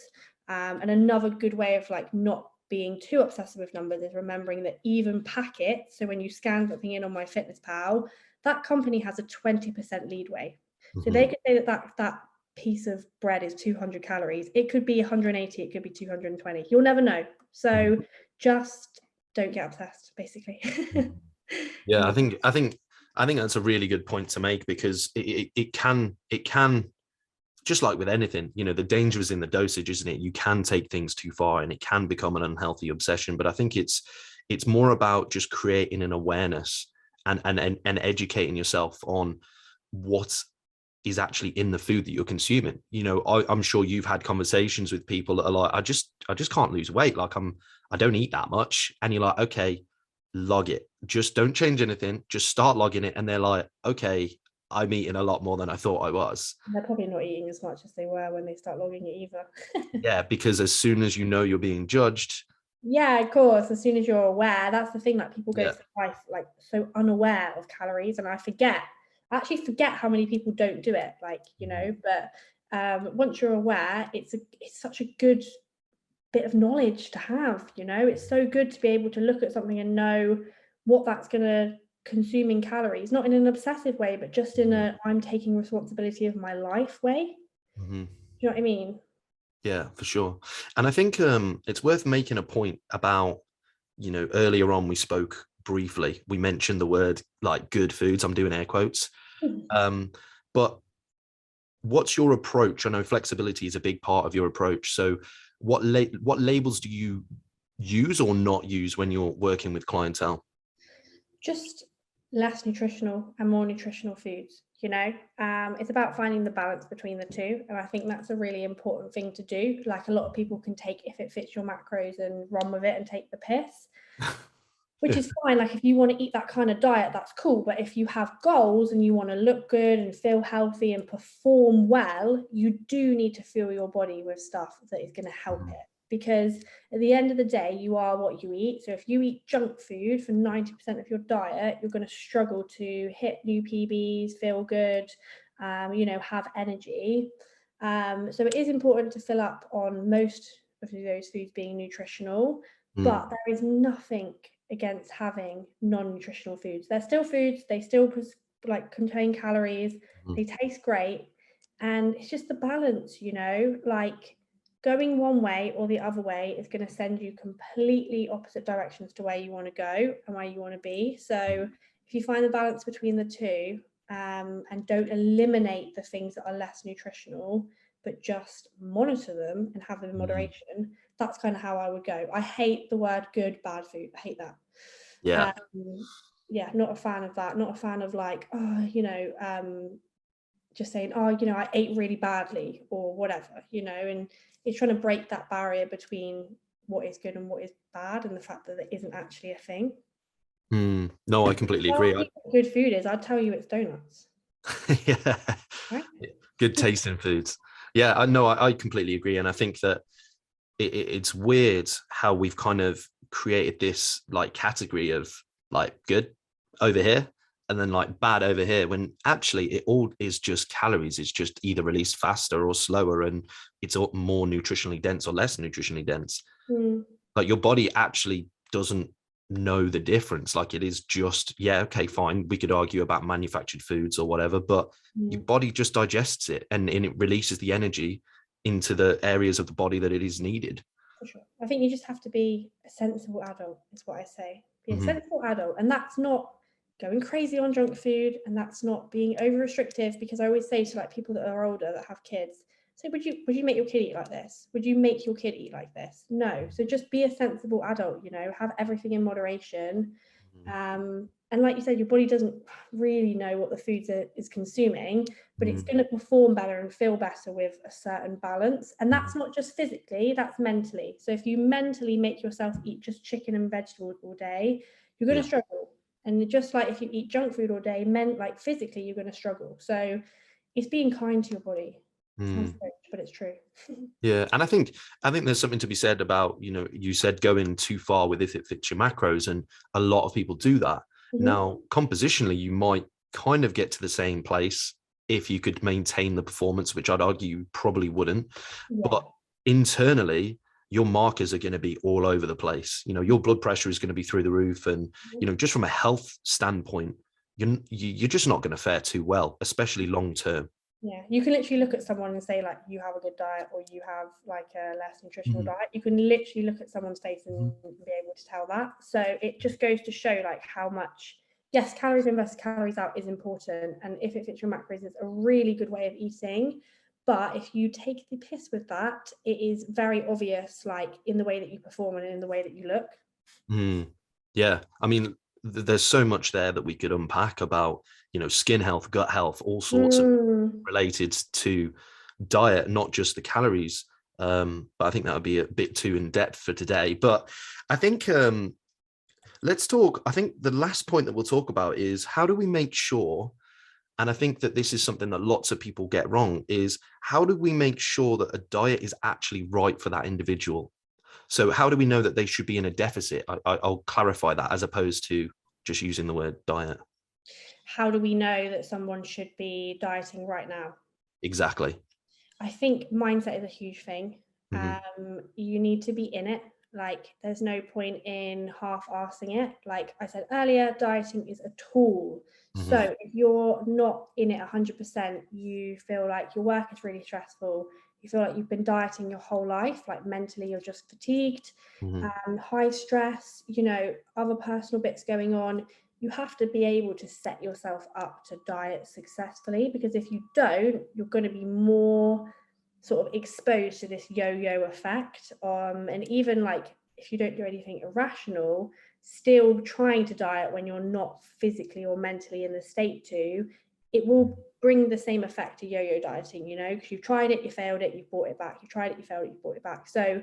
Speaker 1: And another good way of like not being too obsessive with numbers is remembering that even packets, so when you scan something in on MyFitnessPal, that company has a 20% leadway. So they could say that piece of bread is 200 calories. It could be 180, it could be 220. You'll never know. So just don't get obsessed, basically.
Speaker 2: Yeah, I think that's a really good point to make, because it can, just like with anything, you know, the danger is in the dosage, isn't it? You can take things too far and it can become an unhealthy obsession. But I think it's more about just creating an awareness and educating yourself on what is actually in the food that you're consuming. You know, I'm sure you've had conversations with people that are like, I just can't lose weight. Like I don't eat that much. And you're like, okay, log it. Just don't change anything. Just start logging it. And they're like, okay, I'm eating a lot more than I thought I was.
Speaker 1: They're probably not eating as much as they were when they start logging it either.
Speaker 2: Yeah, because as soon as you know you're being judged.
Speaker 1: Yeah, of course. As soon as you're aware, that's the thing, that people go
Speaker 2: Yeah.
Speaker 1: through life like so unaware of calories, and I actually forget how many people don't do it. Like, you know, but once you're aware, it's such a good bit of knowledge to have. You know, it's so good to be able to look at something and know what that's going to consume in calories, not in an obsessive way, but just in a I'm taking responsibility of my life way. Do you know what I mean?
Speaker 2: Yeah, for sure. And I think it's worth making a point about, you know, earlier on we spoke briefly, we mentioned the word like good foods. I'm doing air quotes. But what's your approach? I know flexibility is a big part of your approach. So what labels do you use or not use when you're working with clientele?
Speaker 1: Just less nutritional and more nutritional foods, you know. It's about finding the balance between the two, and I think that's a really important thing to do. Like, a lot of people can take if it fits your macros and run with it and take the piss, which is fine. Like, if you want to eat that kind of diet, that's cool. But if you have goals and you want to look good and feel healthy and perform well, you do need to fuel your body with stuff that is going to help it. Because at the end of the day, you are what you eat. So if you eat junk food for 90% of your diet, you're going to struggle to hit new PBs, feel good, you know, have energy. So it is important to fill up on most of those foods being nutritional, but there is nothing against having non-nutritional foods. They're still foods. They still like contain calories. They taste great. And it's just the balance, you know, like, going one way or the other way is going to send you completely opposite directions to where you want to go and where you want to be. So if you find the balance between the two, and don't eliminate the things that are less nutritional, but just monitor them and have them in moderation, that's kind of how I would go. I hate the word good, bad food. I hate that.
Speaker 2: Yeah.
Speaker 1: Yeah, not a fan of that. Not a fan of like, oh, you know, just saying, oh, you know, I ate really badly or whatever, you know, and it's trying to break that barrier between what is good and what is bad, and the fact that there isn't actually a thing.
Speaker 2: No, I completely agree.
Speaker 1: What good food is, I'd tell you it's donuts.
Speaker 2: Yeah.
Speaker 1: Right?
Speaker 2: Good tasting foods. Yeah, I know. I completely agree. And I think that it's weird how we've kind of created this like category of like good over here and then like bad over here, when actually it all is just calories. It's just either released faster or slower, and it's more nutritionally dense or less nutritionally dense. Like, your body actually doesn't know the difference. Like, it is just, yeah, okay, fine, we could argue about manufactured foods or whatever, but your body just digests it and it releases the energy into the areas of the body that it is needed.
Speaker 1: For sure. I think you just have to be a sensible adult, is what I say. Be a
Speaker 2: Mhm.
Speaker 1: sensible adult. And that's not going crazy on junk food, and that's not being over restrictive, because I always say to like people that are older that have kids, say, would you make your kid eat like this? Would you make your kid eat like this? No. So just be a sensible adult, have everything in moderation. And like you said, your body doesn't really know what the foods is consuming, but it's going to perform better and feel better with a certain balance. And that's not just physically, that's mentally. So if you mentally make yourself eat just chicken and vegetables all day, you're going to struggle. And just like if you eat junk food all day, like physically, you're going to struggle. So it's being kind to your body. Sounds strange, but it's true.
Speaker 2: Yeah, and I think there's something to be said about, you said going too far with if it fits your macros, and a lot of people do that. Now, compositionally, you might kind of get to the same place if you could maintain the performance, which I'd argue you probably wouldn't. But internally, your markers are going to be all over the place. Your blood pressure is going to be through the roof, and just from a health standpoint, you're just not going to fare too well, especially long term.
Speaker 1: Yeah, you can literally look at someone and say like you have a good diet or you have like a less nutritional diet. You can literally look at someone's face and be able to tell that. So it just goes to show like how much, yes, calories in versus calories out is important. And if it fits your macros, it's a really good way of eating. But if you take the piss with that, it is very obvious, like in the way that you perform and in the way that you look.
Speaker 2: Yeah, I mean, there's so much there that we could unpack about, skin health, gut health, all sorts of related to diet, not just the calories. But I think that would be a bit too in depth for today. But I think let's talk. I think the last point that we'll talk about is how do we make sure, and I think that this is something that lots of people get wrong, is how do we make sure that a diet is actually right for that individual? So how do we know that they should be in a deficit? I'll clarify that as opposed to just using the word diet.
Speaker 1: How do we know that someone should be dieting right now?
Speaker 2: Exactly.
Speaker 1: I think mindset is a huge thing. You need to be in it. Like, there's no point in half-assing it. Like I said earlier, dieting is a tool. So if you're not in it 100%, you feel like your work is really stressful. You feel like you've been dieting your whole life, like mentally you're just fatigued, high stress, other personal bits going on. You have to be able to set yourself up to diet successfully, because if you don't, you're going to be more sort of exposed to this yo-yo effect. And even like if you don't do anything irrational, still trying to diet when you're not physically or mentally in the state to, it will bring the same effect to yo-yo dieting, because you've tried it, you failed it, you've brought it back, you tried it, you failed it, you brought it back. So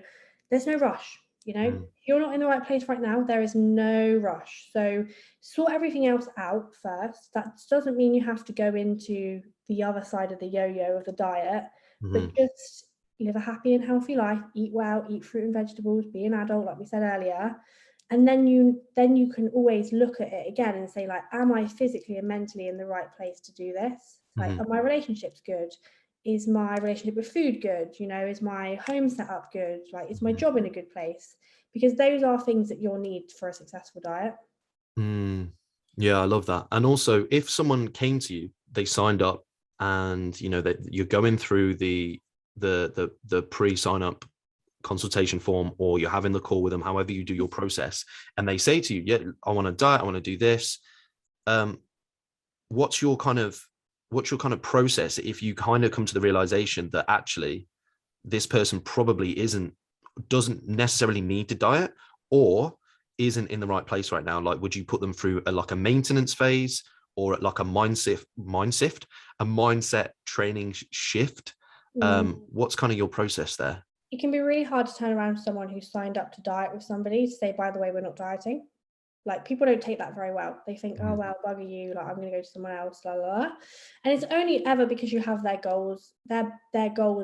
Speaker 1: there's no rush. If you're not in the right place right now, there is no rush. So sort everything else out first. That doesn't mean you have to go into the other side of the yo-yo of the diet, but just live a happy and healthy life, eat well, eat fruit and vegetables, be an adult, like we said earlier. And then you can always look at it again and say, like, am I physically and mentally in the right place to do this? Like, are my relationships good? Is my relationship with food good? Is my home set up good? Like, is my job in a good place? Because those are things that you'll need for a successful diet.
Speaker 2: Yeah, I love that. And also, if someone came to you, they signed up, and that you're going through the pre-sign up consultation form, or you're having the call with them, however you do your process, and they say to you, yeah, I want to diet, I want to do this. What's your kind of process if you kind of come to the realization that actually this person probably doesn't necessarily need to diet, or isn't in the right place right now? Like, would you put them through a maintenance phase, or like a mindset training shift? What's kind of your process there?
Speaker 1: It can be really hard to turn around to someone who's signed up to diet with somebody to say, by the way, we're not dieting. Like, people don't take that very well. They think, oh, well, bugger you, like, I'm going to go to someone else, blah, blah, blah. And it's only ever because you have their goals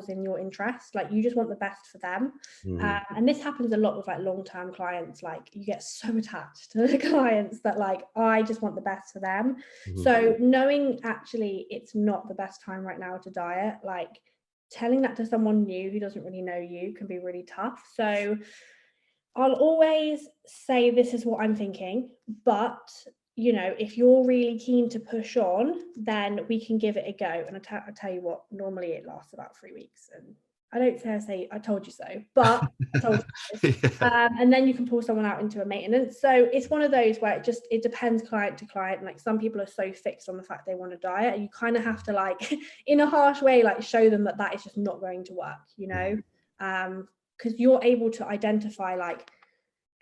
Speaker 1: in your interest. Like, you just want the best for them. And this happens a lot with like long-term clients. Like, you get so attached to the clients that like, I just want the best for them. So knowing actually it's not the best time right now to diet, like telling that to someone new who doesn't really know you can be really tough. So I'll always say, this is what I'm thinking, but if you're really keen to push on, then we can give it a go. And I tell you what, normally it lasts about 3 weeks, and I don't say I told you so, but I told you so.
Speaker 2: Yeah.
Speaker 1: And then you can pull someone out into a maintenance. So it's one of those where it depends client to client. Like some people are so fixed on the fact they want to diet, and you kind of have to, like, in a harsh way, like show them that is just not going to work, you know, because you're able to identify, like,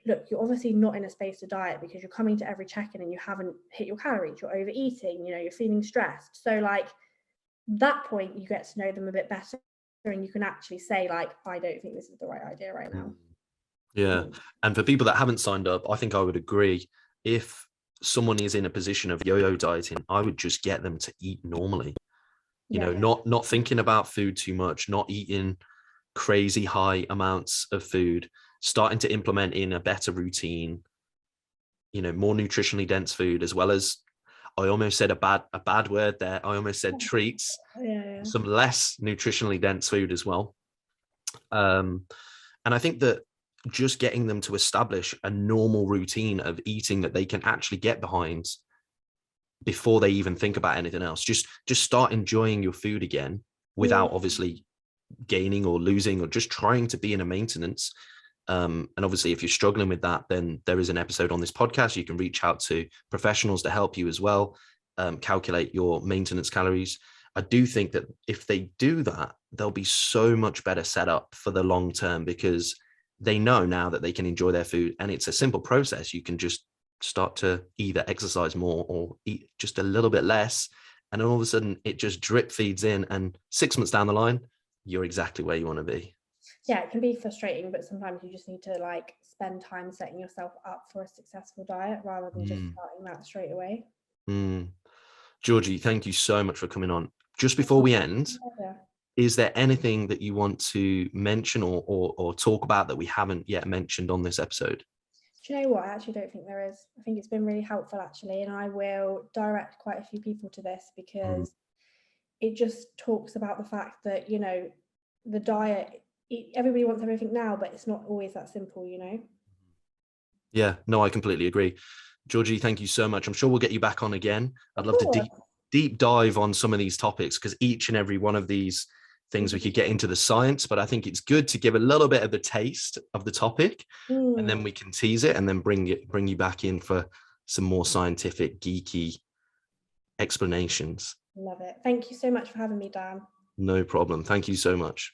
Speaker 1: look, you're obviously not in a space to diet because you're coming to every check-in and you haven't hit your calories, you're overeating, you know, you're feeling stressed. So like that point, you get to know them a bit better, and you can actually say, like, I don't think this is the right idea right now.
Speaker 2: Yeah. And for people that haven't signed up, I think I would agree. If someone is in a position of yo-yo dieting, I would just get them to eat normally. You know, not thinking about food too much, not eating crazy high amounts of food, starting to implement in a better routine, you know, more nutritionally dense food, as well as, I almost said a bad word there. I almost said treats, some less nutritionally dense food as well. And I think that just getting them to establish a normal routine of eating that they can actually get behind before they even think about anything else, just start enjoying your food again without obviously gaining or losing, or just trying to be in a maintenance. And obviously, if you're struggling with that, then there is an episode on this podcast. You can reach out to professionals to help you as well, calculate your maintenance calories. I do think that if they do that, they'll be so much better set up for the long term, because they know now that they can enjoy their food, and it's a simple process. You can just start to either exercise more or eat just a little bit less, and then all of a sudden it just drip feeds in, and 6 months down the line, you're exactly where you want to be.
Speaker 1: Yeah, it can be frustrating, but sometimes you just need to, like, spend time setting yourself up for a successful diet rather than just starting that straight away.
Speaker 2: Georgie, thank you so much for coming on. Just before we end, is there anything that you want to mention or talk about that we haven't yet mentioned on this episode?
Speaker 1: Do you know what? I actually don't think there is. I think it's been really helpful, actually, and I will direct quite a few people to this, because it just talks about the fact that, you know, the diet, everybody wants everything now, but it's not always that simple, you know?
Speaker 2: Yeah, no, I completely agree. Georgie, thank you so much. I'm sure we'll get you back on again. I'd love to deep dive on some of these topics, because each and every one of these things we could get into the science, but I think it's good to give a little bit of the taste of the topic, and then we can tease it and then bring you back in for some more scientific, geeky explanations.
Speaker 1: Love it. Thank you so much for having me, Dan.
Speaker 2: No problem. Thank you so much.